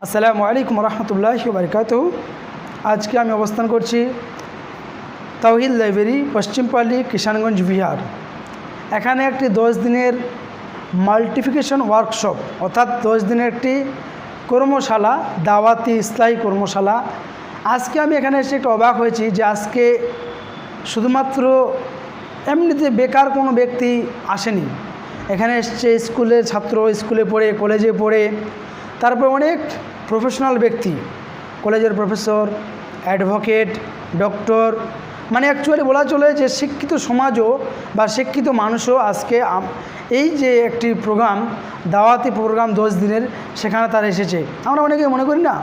আসসালামু আলাইকুম রহমতুল্লাহি ওয়া বারাকাতুহু। আজকে আমি অবস্থান করছি তাওহিদ লাইব্রেরি, পশ্চিমপাল্লী, কিষানগঞ্জ, বিহার। এখানে একটি 10 দিনের মাল্টিফিকেশন ওয়ার্কশপ অর্থাৎ 10 দিনের একটি কর্মশালা, দাওয়াতি ইসলাহি কর্মশালা। আজকে আমি এখানে এসে একটু অবাক হয়েছি যে আজকে শুধুমাত্র এমনিতে বেকার কোনো ব্যক্তি আসেনি। এখানে এসছে স্কুলের ছাত্র, স্কুলে পড়ে, কলেজে পড়ে, তারপর অনেক প্রফেশনাল ব্যক্তি, কলেজের প্রফেসর, অ্যাডভোকেট, ডক্টর, মানে অ্যাকচুয়ালি বলা চলে যে শিক্ষিত সমাজও বা শিক্ষিত মানুষও আজকে এই যে একটি প্রোগ্রাম, দাওয়াতি প্রোগ্রাম 10 দিনের, সেখানে তারা এসেছে। আমরা অনেকে মনে করি না,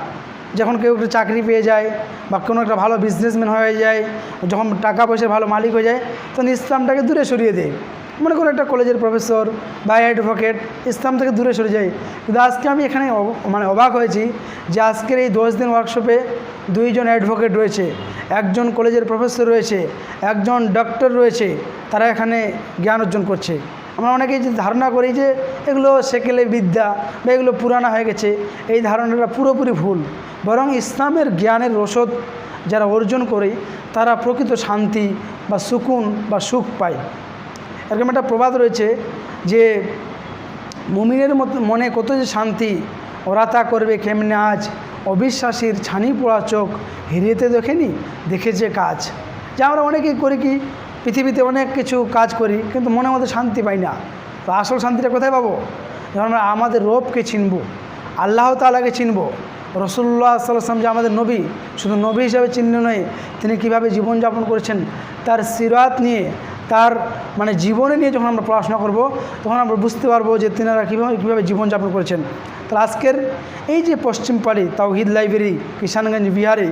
যখন কেউ একটু চাকরি পেয়ে যায় বা কোনো একটা ভালো বিজনেসম্যান হয়ে যায়, যখন টাকা পয়সার ভালো মালিক হয়ে যায়, তখন ইসলামটাকে দূরে সরিয়ে দেয়। মনে করো একটা কলেজের প্রফেসর বা অ্যাডভোকেট ইসলাম থেকে দূরে সরে যায়। কিন্তু আজকে আমি এখানে অবাক হয়েছি যে আজকের এই 10 দিন ওয়ার্কশপে 2 জন অ্যাডভোকেট রয়েছে, একজন কলেজের প্রফেসর রয়েছে, একজন ডক্টর রয়েছে। তারা এখানে জ্ঞান অর্জন করছে। আমরা অনেকেই যে ধারণা করি যে এগুলো সেকেলে বিদ্যা বা এগুলো পুরানা হয়ে গেছে, এই ধারণাটা পুরোপুরি ভুল। বরং ইসলামের জ্ঞানের রসদ যারা অর্জন করে তারা প্রকৃত শান্তি বা সুকুন বা সুখ পায়। এরকম একটা প্রবাদ রয়েছে যে মুমিনের মনে কত যে শান্তি, ওরা তা করবে কেমনে আজ, অবিশ্বাসীর ছানি পোড়া চোখ হিরিয়েতে দেখেনি, দেখেছে কাজ। যে আমরা অনেকেই করি কি, পৃথিবীতে অনেক কিছু কাজ করি কিন্তু মনের মধ্যে শান্তি পাই না। তো আসল শান্তিটা কোথায় পাবো? যখন আমরা আমাদের রবকে চিনব, আল্লাহ তাআলাকে চিনব, রাসূলুল্লাহ সাল্লাল্লাহু আলাইহি ওয়াসাল্লাম যে আমাদের নবী, শুধু নবী হিসাবে চিহ্ন নয়, তিনি কীভাবে জীবনযাপন করেছেন তার সিরাত নিয়ে, তার মানে জীবনে নিয়ে যখন আমরা পড়াশোনা করব, তখন আমরা বুঝতে পারবো যে তিনারা কীভাবে জীবনযাপন করেছেন। তাহলে আজকের এই যে পশ্চিমপাল্লী তাওহিদ লাইব্রেরি, কিষানগঞ্জ, বিহারে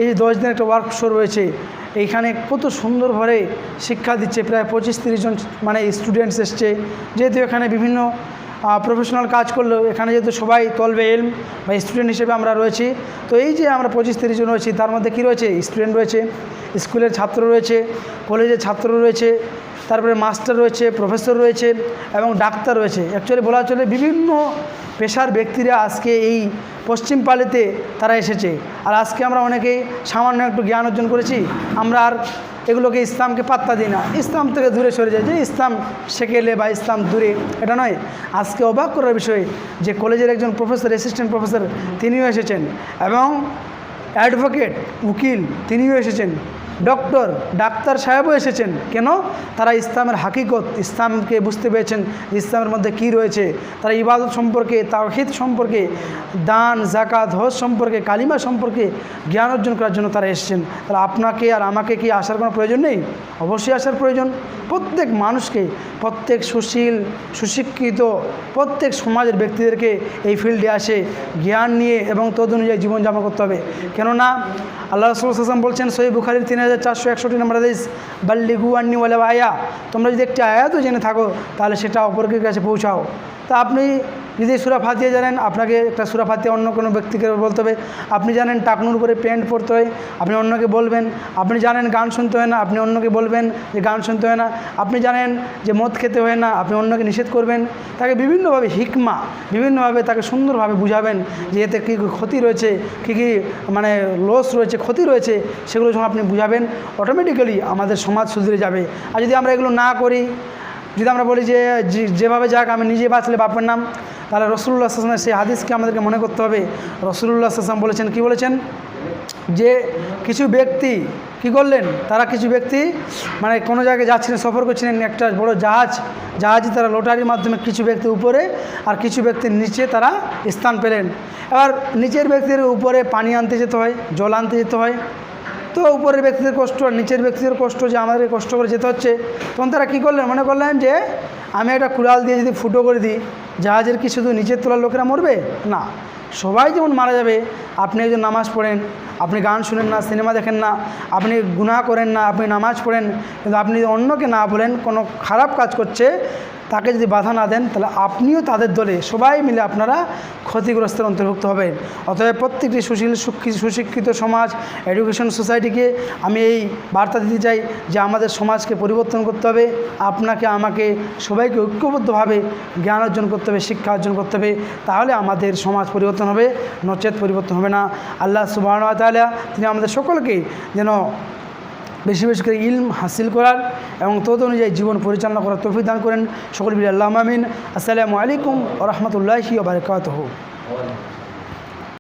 এই যে 10 দিনের একটা ওয়ার্কশপ রয়েছে, এইখানে কত সুন্দরভাবে শিক্ষা দিচ্ছে। প্রায় 25-30 জন মানে স্টুডেন্টস এসছে। যেহেতু এখানে বিভিন্ন প্রফেশনাল কাজ করলেও এখানে যেহেতু সবাই তলবে ইলম বা স্টুডেন্ট হিসেবে আমরা রয়েছি, তো এই যে আমরা 25-30 জন রয়েছি, তার মধ্যে কী রয়েছে? স্টুডেন্ট রয়েছে, স্কুলের ছাত্র রয়েছে, কলেজের ছাত্র রয়েছে, তারপরে মাস্টার রয়েছে, প্রফেসর রয়েছে এবং ডাক্তার রয়েছে। অ্যাকচুয়ালি বলা চলে বিভিন্ন পেশার ব্যক্তিরা আজকে এই পশ্চিমপাল্লীতে তারা এসেছে। আর আজকে আমরা অনেকেই সামান্য একটু জ্ঞান অর্জন করেছি, আমরা আর এগুলোকে ইসলামকে পাত্তা দিই না, ইসলাম থেকে দূরে সরে যায় যে ইসলাম সেকেলে বা ইসলাম দূরে, এটা নয়। আজকে অবাক করার বিষয় যে কলেজের একজন প্রফেসর, অ্যাসিস্ট্যান্ট প্রফেসর, তিনিও এসেছেন এবং অ্যাডভোকেট, উকিল, তিনিও এসেছেন, ডাক্তার সাহেবও এসেছেন। কেন? তারা ইসলামের হাকিকত, ইসলামকে বুঝতে পেরেছেন, ইসলামের মধ্যে কি রয়েছে। তারা ইবাদত সম্পর্কে, তাওহীদ সম্পর্কে, দান, যাকাত, হজ সম্পর্কে, কালিমা সম্পর্কে জ্ঞান অর্জন করার জন্য তারা এসেছেন। তাহলে আপনাকে আর আমাকে কি আসার কোনো প্রয়োজন নেই? অবশ্যই আসার প্রয়োজন। প্রত্যেক মানুষকে, প্রত্যেক সুশীল, সুশিক্ষিত, প্রত্যেক সমাজের ব্যক্তিদেরকে এই ফিল্ডে আসে জ্ঞান নিয়ে এবং তদ অনুযায়ী জীবনযাপন করতে হবে। কেননা আল্লাহ রাসূল সাল্লাল্লাহু আলাইহি ওয়াসাল্লাম বলছেন সহিহ বুখারীর 3461 নম্বর হাদিস, বাল্লিগু আন্নি ওয়ালাউ আয়া, তোমরা যদি একটি আয়াতও জেনে থাকো তাহলে সেটা অপরের কাছে পৌঁছাও। তা আপনি যদি সূরা ফাতিহা জানেন, আপনাকে একটা সূরা ফাতিহা অন্য কোনো ব্যক্তিকে বলতে হবে। আপনি জানেন টাকনুর উপরে প্যান্ট পরতে হয়, আপনি অন্যকে বলবেন। আপনি জানেন গান শুনতে হয় না, আপনি অন্যকে বলবেন যে গান শুনতে হয় না। আপনি জানেন যে মদ খেতে হয় না, আপনি অন্যকে নিষেধ করবেন। তাকে বিভিন্নভাবে হিকমা, বিভিন্নভাবে তাকে সুন্দরভাবে বুঝাবেন যে এতে কী ক্ষতি রয়েছে, কী কী মানে লস রয়েছে, ক্ষতি রয়েছে, সেগুলো যখন আপনি বুঝাবেন, অটোমেটিক্যালি আমাদের সমাজ সুধরে যাবে। আর যদি আমরা এগুলো না করি, যদি আমরা বলি যে যেভাবে যাক আমি নিজে বাঁচলে বাপের নাম, তাহলে রাসূলুল্লাহ সাল্লাল্লাহু আলাইহি ওয়াসাল্লাম সেই হাদিসকে আমাদেরকে মনে করতে হবে। রাসূলুল্লাহ সাল্লাল্লাহু আলাইহি ওয়াসাল্লাম বলেছেন, কি বলেছেন? যে কিছু ব্যক্তি কি করলেন, তারা কিছু ব্যক্তি মানে কোনো জায়গায় যাচ্ছিলেন, সফর করছিলেন, একটা বড় জাহাজে তারা লটারির মাধ্যমে কিছু ব্যক্তি উপরে আর কিছু ব্যক্তির নিচে তারা স্থান পেলেন। এবার নিচের ব্যক্তির উপরে পানি আনতে যেতে হয়, জল আনতে যেতে হয়। তো উপরের ব্যক্তিদের কষ্ট আর নিচের ব্যক্তিদের কষ্ট, যে আমাদের কষ্ট করে যেতে হচ্ছে, তখন তারা কী করলেন? মনে করলেন যে আমি একটা কুড়াল দিয়ে যদি ফুটো করে দিই, জাহাজের কি শুধু নিচের তলার লোকেরা মরবে? না, সবাই যেমন মারা যাবে। আপনি একজন নামাজ পড়েন, আপনি গান শুনেন না, সিনেমা দেখেন না, আপনি গুনাহ করেন না, আপনি নামাজ পড়েন, কিন্তু আপনি অন্যকে না বলেন কোনো খারাপ কাজ করছে, তাকে যদি বাধা না দেন তাহলে আপনিও তাদের দলে সবাই মিলে আপনারা ক্ষতিগ্রস্তের অন্তর্ভুক্ত হবেন। অতএব প্রত্যেকটি সুশিক্ষিত সমাজ, এডুকেশন সোসাইটিকে আমি এই বার্তা দিতে চাই যে আমাদের সমাজকে পরিবর্তন করতে হবে। আপনাকে, আমাকে, সবাইকে ঐক্যবদ্ধভাবে জ্ঞান অর্জন করতে হবে, শিক্ষা অর্জন করতে হবে। তাহলে আমাদের সমাজ পরিবর্তন হবে, নচেত পরিবর্তন হবে না। আল্লাহ সুবহানাহু ওয়া তাআলা তিনি আমাদের সকলকে যেন বেশি বেশি করে ইলম হাসিল করার এবং তদ অনুযায়ী জীবন পরিচালনা করার তৌফিক দান করেন। সকল বিল আল্লাহ আমিন। আসসালামু আলাইকুম ওয়া রাহমাতুল্লাহি ওয়া বারাকাতুহু।